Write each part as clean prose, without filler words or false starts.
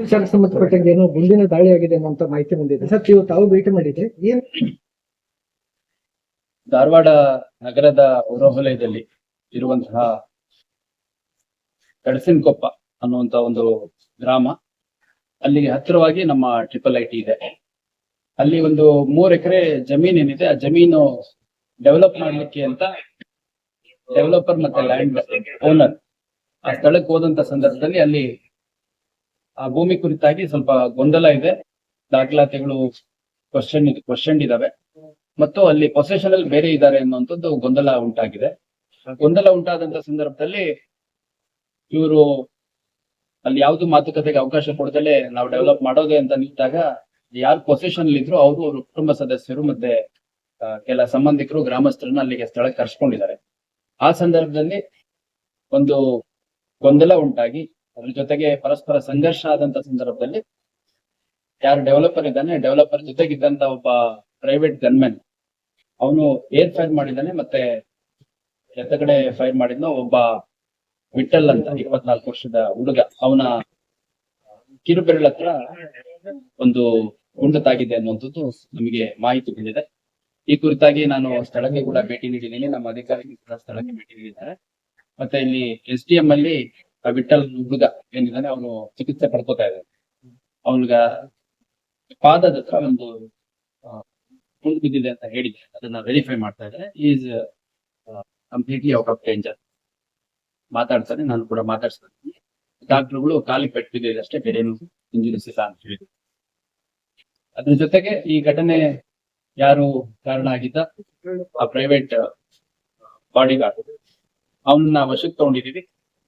ವಿಚಾರಕ್ಕೆ ಸಂಬಂಧಪಟ್ಟಂಗೆ ಏನೋ ಗುಂಡಿನ ದಾಳಿ ಆಗಿದೆ ಅನ್ನುವಂತ ಮಾಹಿತಿ ಬಂದಿದೆ ಸರ್. ತಾವು ಭೇಟಿ ಮಾಡಿದ್ರೆ ಏನ್? ಧಾರವಾಡ ನಗರದ ಹೊರವಲಯದಲ್ಲಿ ಇರುವಂತಹ ಕಡಸಿನಕೊಪ್ಪ ಅನ್ನುವಂತ ಒಂದು ಗ್ರಾಮ, ಅಲ್ಲಿಗೆ ಹತ್ತಿರವಾಗಿ ನಮ್ಮ IIIT ಇದೆ. ಅಲ್ಲಿ ಒಂದು 3 ಎಕರೆ ಜಮೀನ್ ಏನಿದೆ, ಆ ಜಮೀನು ಡೆವಲಪ್ ಮಾಡ್ಲಿಕ್ಕೆ ಅಂತ ಡೆವಲಪರ್ ಮತ್ತೆ ಲ್ಯಾಂಡ್ ಓನರ್ ಆ ಸ್ಥಳಕ್ಕೆ ಹೋದಂತ ಸಂದರ್ಭದಲ್ಲಿ ಅಲ್ಲಿ ಆ ಭೂಮಿ ಕುರಿತಾಗಿ ಸ್ವಲ್ಪ ಗೊಂದಲ ಇದೆ, ದಾಖಲಾತಿಗಳು ಕ್ವಶನ್ ಇದಾವೆ, ಮತ್ತು ಅಲ್ಲಿ ಪೊಸೆಷನ್ ಅಲ್ಲಿ ಬೇರೆ ಇದ್ದಾರೆ ಅನ್ನುವಂಥದ್ದು ಗೊಂದಲ ಉಂಟಾಗಿದೆ. ಗೊಂದಲ ಉಂಟಾದಂತ ಸಂದರ್ಭದಲ್ಲಿ ಇವರು ಅಲ್ಲಿ ಯಾವ್ದು ಮಾತುಕತೆಗೆ ಅವಕಾಶ ಕೊಡದಲ್ಲೇ ನಾವು ಡೆವಲಪ್ ಮಾಡೋದೇ ಅಂತ ನಿಂತಾಗ ಯಾರು ಪೊಸೆಷನ್ ಅಲ್ಲಿ ಇದ್ರು ಅವರು ಕುಟುಂಬ ಸದಸ್ಯರು ಮತ್ತೆ ಕೆಲ ಸಂಬಂಧಿಕರು ಗ್ರಾಮಸ್ಥರನ್ನ ಅಲ್ಲಿಗೆ ಸ್ಥಳಕ್ಕೆ ಕರ್ಸ್ಕೊಂಡಿದ್ದಾರೆ. ಆ ಸಂದರ್ಭದಲ್ಲಿ ಒಂದು ಗೊಂದಲ ಉಂಟಾಗಿ ಅದ್ರ ಜೊತೆಗೆ ಪರಸ್ಪರ ಸಂಘರ್ಷ ಆದಂತ ಸಂದರ್ಭದಲ್ಲಿ ಯಾರು ಡೆವಲಪರ್ ಇದ್ದಾನೆ, ಡೆವಲಪರ್ ಜೊತೆಗಿದ್ದಂತ ಒಬ್ಬ ಪ್ರೈವೇಟ್ ಗನ್ಮೆನ್ ಅವನು ಏರ್ ಫೈರ್ ಮಾಡಿದ್ದಾನೆ, ಮತ್ತೆ ಎತ್ತಗಡೆ ಫೈರ್ ಮಾಡಿದ್ನೋ ಒಬ್ಬ ವಿಠಲ್ ಅಂತ 24 ವರ್ಷದ ಹುಡುಗ, ಅವನ ಕಿರುಬೆರಳ ಹತ್ರ ಒಂದು ಗುಂಡು ತಾಗಿದೆ ಅನ್ನುವಂಥದ್ದು ನಮಗೆ ಮಾಹಿತಿ ಬಂದಿದೆ. ಈ ಕುರಿತಾಗಿ ನಾನು ಸ್ಥಳಕ್ಕೆ ಕೂಡ ಭೇಟಿ ನೀಡಿದ್ದೀನಿ, ನಮ್ಮ ಅಧಿಕಾರಿಗಳು ಕೂಡ ಸ್ಥಳಕ್ಕೆ ಭೇಟಿ ನೀಡಿದ್ದಾರೆ. ಮತ್ತೆ ಇಲ್ಲಿ SDM ಅಲ್ಲಿ ವಿಠಲ್ ಹುಡುಗ ಏನಿದ್ದಾನೆ ಅವನು ಚಿಕಿತ್ಸೆ ಪಡ್ಕೋತಾ ಇದ್ದಾನೆ. ಅವನಿಗ ಪಾದದ ಹತ್ರ ಒಂದು ಗುಂಡು ಬಿದ್ದಿದೆ ಅಂತ ಹೇಳಿದೆ, ಅದನ್ನ ವೆರಿಫೈ ಮಾಡ್ತಾ ಇದ್ದಾರೆ. Is completely out of danger. ಮಾತಾಡ್ತಾನೆ, ನಾನು ಕೂಡ ಮಾತಾಡ್ಸ್ತೀನಿ. ಡಾಕ್ಟರ್ಗಳು ಕಾಲಿಗೆ ಪೆಟ್ಟು ಬಿದ್ದಿದೆ ಅಷ್ಟೇ, ಬೇರೆ ಏನು ಇಂಜುರೀಸ್ ಇಲ್ಲ ಅಂತ ಹೇಳಿದ್ರು. ಅದ್ರ ಜೊತೆಗೆ ಈ ಘಟನೆ ಯಾರು ಕಾರಣ ಆಗಿದ್ದ ಆ ಪ್ರೈವೇಟ್ ಬಾಡಿ ಗಾರ್ಡ್ ಅವನ್ನ ವಶಕ್ಕೆ ತಗೊಂಡಿದೀವಿ,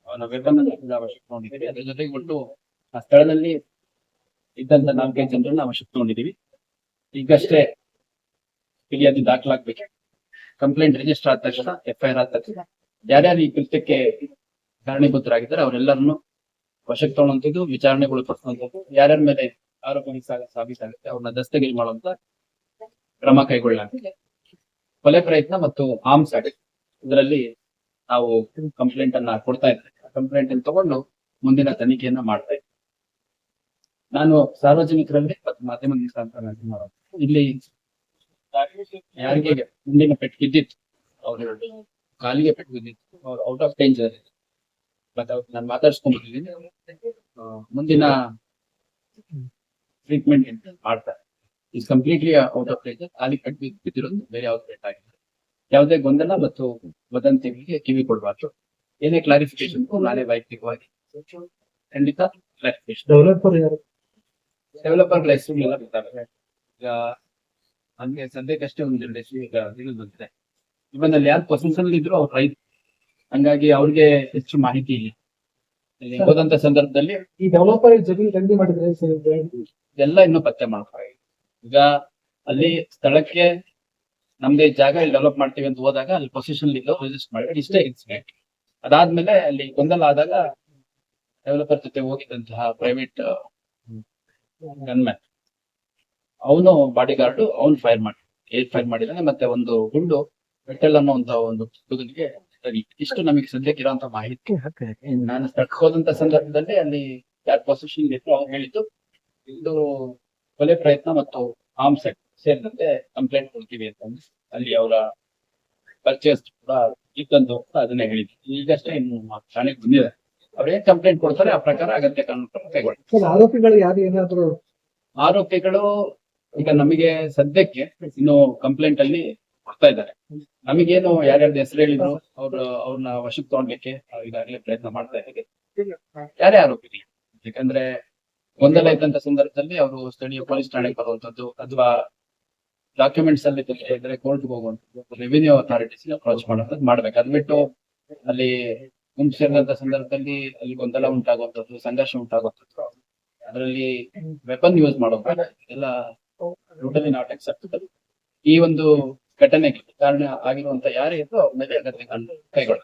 ಅವನ ವೆಪನ್ ವಶಕ್ಕೆ ತಗೊಂಡಿದೀವಿ. ಅದ್ರ ಜೊತೆಗೆ ಒಟ್ಟು ಆ ಸ್ಥಳದಲ್ಲಿ ಇದ್ದಂತ 4-5 ಜನರನ್ನ ವಶಕ್ಕೆ ತಗೊಂಡಿದೀವಿ. ಈಗಷ್ಟೇ ಫಿರ್ಯಾದಿ ದಾಖಲಾಗ್ಬೇಕು. ಕಂಪ್ಲೇಂಟ್ ರಿಜಿಸ್ಟರ್ ಆದ ತಕ್ಷಣ FIR ಆದ ತಕ್ಷಣ ಯಾರ್ಯಾರು ಈ ಕೃತ್ಯಕ್ಕೆ ಕಾರಣೀಭೂತರಾಗಿದ್ದಾರೆ ಅವರೆಲ್ಲರನ್ನು ವಶಕ್ಕೆ ತಗೊಳ್ಳುವಂಥದ್ದು, ವಿಚಾರಣೆಗಳು ಪಡಿಸುವಂಥದ್ದು, ಯಾರ್ಯಾರ ಮೇಲೆ ಆರೋಪ ಸಾಬೀತಾಗುತ್ತೆ ಅವ್ರನ್ನ ದಸ್ತಗಿರಿ ಮಾಡುವಂತ ಕ್ರಮ ಕೈಗೊಳ್ಳಲಾಗಿದೆ. ಕೊಲೆ ಪ್ರಯತ್ನ ಮತ್ತು ಆರ್ಮ್ಸ್ ಆಕ್ಟ್ ಇದರಲ್ಲಿ ನಾವು ಕಂಪ್ಲೇಂಟ್ ಅನ್ನ ಕೊಡ್ತಾ ಇದ್ದೇವೆ. ಕಂಪ್ಲೇಂಟ್ ಅನ್ನು ತಗೊಂಡು ಮುಂದಿನ ತನಿಖೆಯನ್ನ ಮಾಡ್ತಾ ಇದ್ದೇವೆ. ನಾನು ಸಾರ್ವಜನಿಕರಲ್ಲಿ ಮತ್ತು ಮಾಧ್ಯಮ ಇಲ್ಲಿ ಯಾರಿಗೆ ಮುಂದಿನ ಪೆಟ್ಟು ಬಿದ್ದಿತ್ತು, ಅವ್ರ ಕಾಲಿಗೆ ಪೆಟ್ಟು ಬಿದ್ದಿತ್ತು, ಅವ್ರು ಔಟ್ ಆಫ್ ಡೇಂಜರ್ ಇದೆ, ಮತ್ತೆ ನಾನು ಮಾತಾಡ್ಸ್ಕೊಂಡ್ಬಿಟ್ಟಿದ್ದೀನಿ. ಮುಂದಿನ ಟ್ರೀಟ್ಮೆಂಟ್ ಮಾಡ್ತಾರೆ. Is completely out of danger. ಕಾಲಿಗೆ ಪೆಟ್ಟು ಬಿದ್ದಿರೋದು ಬೇರೆ ಯಾವ್ದು ಪೆಟ್ಟಾಗಿಲ್ಲ. ಯಾವುದೇ ಗೊಂದಲ ಮತ್ತು ವದಂತಿಗಳಿಗೆ ಕಿವಿ ಕೊಡಬಾರ್ದು. ಏನೇ ಕ್ಲಾರಿಫಿಕೇಶನ್ ನಾನೇ ವೈಯಕ್ತಿಕವಾಗಿ ಖಂಡಿತ ಕ್ಲಾರಿಫಿಕೇಶನ್. ಡೆವಲಪರ್ ಹೆಸರುಗಳೆಲ್ಲ ಗೊತ್ತಾಗುತ್ತೆ. ಈಗ ನನ್ಗೆ ಸದ್ಯಕ್ಕಷ್ಟೇ ಒಂದೆರಡು ಹೆಸರು ಈಗ ತಿಳಿದು ಬಂದಿದೆ. ಇವನ್ ಅಲ್ಲಿ ಯಾರು ಪೊಸಿಷನ್ ಇದ್ರು ಅವ್ರು ರೈತ, ಹಂಗಾಗಿ ಅವ್ರಿಗೆ ಹೆಚ್ಚು ಮಾಹಿತಿ ಇಲ್ಲ. ಹೋದಂತ ಸಂದರ್ಭದಲ್ಲಿ ಈ ಡೆವಲಪರ್ ಜಮೀನು ಖರೀದಿ ಮಾಡಿದ್ರೆ ಎಲ್ಲ ಇನ್ನೂ ಪತ್ತೆ ಮಾಡ್ತಾರೆ. ಈಗ ಅಲ್ಲಿ ಸ್ಥಳಕ್ಕೆ ನಮ್ದೇ ಜಾಗ ಇಲ್ಲಿ ಡೆವಲಪ್ ಮಾಡ್ತೀವಿ ಅಂತ ಹೋದಾಗ ಅಲ್ಲಿ ಪೊಸಿಷನ್ ಇದ್ದು ರಿಜಿಸ್ಟರ್ ಮಾಡಿ ಇಷ್ಟೇ ಇನ್ಸಿಡೆಂಟ್. ಅದಾದ್ಮೇಲೆ ಅಲ್ಲಿ ಗೊಂದಲ ಆದಾಗ ಡೆವಲಪರ್ ಜೊತೆ ಹೋಗಿದ್ದಂತಹ ಪ್ರೈವೇಟ್ ಗನ್ಮ್ಯಾನ್ ಅವನು ಬಾಡಿ ಗಾರ್ಡ್ ಅವನು ಏರ್ ಫೈರ್ ಮಾಡಿದಾನೆ. ಮತ್ತೆ ಒಂದು ಗುಂಡು ವಿಠಲ್ ಅನ್ನುವಂತ ಒಂದು ಹುಡುಗನಿಗೆ ಇಷ್ಟು ನಮಗೆ ಸದ್ಯಕ್ಕೆ ಇರುವಂತ ಮಾಹಿತಿ. ನಾನು ಸ್ಥಳಕ್ಕೆ ಹೋದಂತ ಸಂದರ್ಭದಲ್ಲಿ ಅಲ್ಲಿ ಯಾರು ಪೊಸಿಷನ್ ಇತ್ತು ಅವ್ರು ಹೇಳಿದ್ದು ಇದು ಕೊಲೆ ಪ್ರಯತ್ನ ಮತ್ತು ಆರ್ಮ್ಸ್ ಆಕ್ಟ್ ಸೇರಿದಂತೆ ಕಂಪ್ಲೇಂಟ್ ಕೊಡ್ತೀವಿ ಅಂತ ಅಲ್ಲಿ ಅವರ ಪರ್ಚೇಸ್ ಕೂಡ ಇತ್ತಂತ ಅದನ್ನೇ ಹೇಳಿದ್ರು. ಈಗಷ್ಟೇ ಇನ್ನು ಠಾಣೆಗೆ ಬಂದಿದೆ. ಅವ್ರೇನ್ ಕಂಪ್ಲೇಂಟ್ ಕೊಡ್ತಾರೆ ಆ ಪ್ರಕಾರ ಅಗತ್ಯ ಕಾನೂನು ಕ್ರಮ ಕೈಗೊಳ್ಳಿ. ಆರೋಪಿಗಳು ಯಾರು ಏನಾದ್ರು ಆರೋಪಿಗಳು ಈಗ ನಮಗೆ ಸದ್ಯಕ್ಕೆ ಇನ್ನು ಕಂಪ್ಲೇಂಟ್ ಅಲ್ಲಿ ಕೊಡ್ತಾ ಇದ್ದಾರೆ. ನಮಗೇನು ಯಾರ್ಯಾರ್ದು ಹೆಸರು ಹೇಳಿದ್ರು ಅವ್ರನ್ನ ವಶಕ್ಕೆ ತಗೊಂಡ್ಲಿಕ್ಕೆ ಈಗಾಗಲೇ ಪ್ರಯತ್ನ ಮಾಡ್ತಾ ಇದ್ದೀವಿ. ಯಾರೇ ಆರೋಪಿ, ಯಾಕಂದ್ರೆ ಗೊಂದಲ ಇದ್ದಂತ ಸಂದರ್ಭದಲ್ಲಿ ಅವರು ಸ್ಥಳೀಯ ಪೊಲೀಸ್ ಠಾಣೆಗೆ ಬರುವಂತದ್ದು ಅಥವಾ ಡಾಕ್ಯುಮೆಂಟ್ಸ್ ಅಲ್ಲಿ ಇದ್ರೆ ಕೋರ್ಟ್ಗೆ ಹೋಗುವಂಥದ್ದು, ರೆವಿನ್ಯೂ ಅಥಾರಿಟೀಸ್ ಅಪ್ರೋಚ್ ಮಾಡೋದು ಮಾಡ್ಬೇಕು. ಅದ್ ಬಿಟ್ಟು ಅಲ್ಲಿ ಗುಂಪು ಸೇರಿದಂತ ಸಂದರ್ಭದಲ್ಲಿ ಅಲ್ಲಿ ಗೊಂದಲ ಉಂಟಾಗುವಂಥದ್ದು, ಸಂಘರ್ಷ ಉಂಟಾಗುವಂಥದ್ದು, ಅದರಲ್ಲಿ ವೆಪನ್ ಯೂಸ್ ಮಾಡೋದು ಎಲ್ಲ ಟೋಟಲಿ ನಾಟ್ ಅಕ್ಸೆಪ್ಟಬಲ್. ಈ ಒಂದು ಘಟನೆಗೆ ಕಾರಣ ಆಗಿರುವಂತ ಯಾರೇ ಇದ್ದು ಅವ್ರ ಮೇಲೆ ಅಗತ್ಯ ಕೈಗೊಳ್ಳ.